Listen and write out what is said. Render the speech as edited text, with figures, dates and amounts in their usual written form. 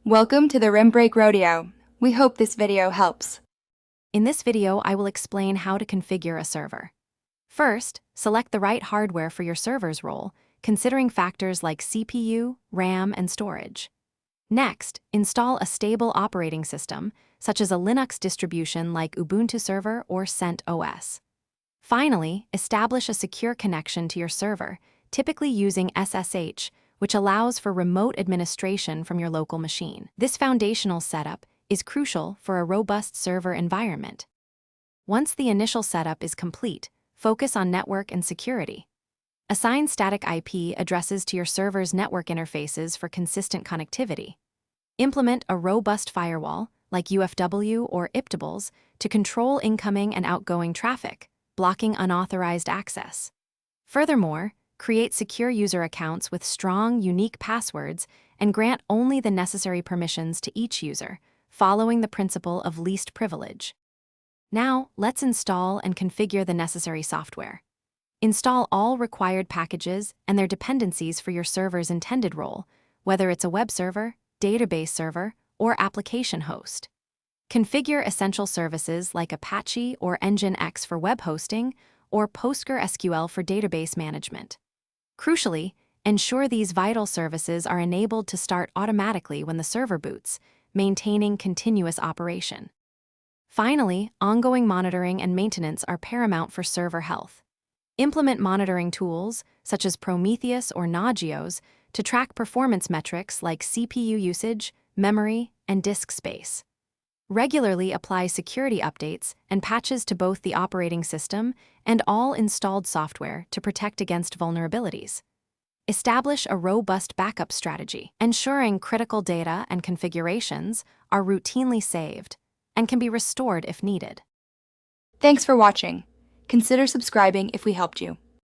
Welcome to the Rim Break Rodeo. We hope this video helps. In this video, I will explain how to configure a server. First, select the right hardware for your server's role, considering factors like CPU, RAM, and storage. Next, install a stable operating system, such as a Linux distribution like Ubuntu Server or CentOS. Finally, establish a secure connection to your server, typically using SSH, which allows for remote administration from your local machine. This foundational setup is crucial for a robust server environment. Once the initial setup is complete, focus on network and security. Assign static IP addresses to your server's network interfaces for consistent connectivity. Implement a robust firewall, like UFW or IPtables, to control incoming and outgoing traffic, blocking unauthorized access. Furthermore, create secure user accounts with strong, unique passwords and grant only the necessary permissions to each user, following the principle of least privilege. Now, let's install and configure the necessary software. Install all required packages and their dependencies for your server's intended role, whether it's a web server, database server, or application host. Configure essential services like Apache or Nginx for web hosting, or PostgreSQL for database management. Crucially, ensure these vital services are enabled to start automatically when the server boots, maintaining continuous operation. Finally, ongoing monitoring and maintenance are paramount for server health. Implement monitoring tools, such as Prometheus or Nagios, to track performance metrics like CPU usage, memory, and disk space. Regularly apply security updates and patches to both the operating system and all installed software to protect against vulnerabilities. Establish a robust backup strategy, ensuring critical data and configurations are routinely saved and can be restored if needed. Thanks for watching. Consider subscribing if we helped you.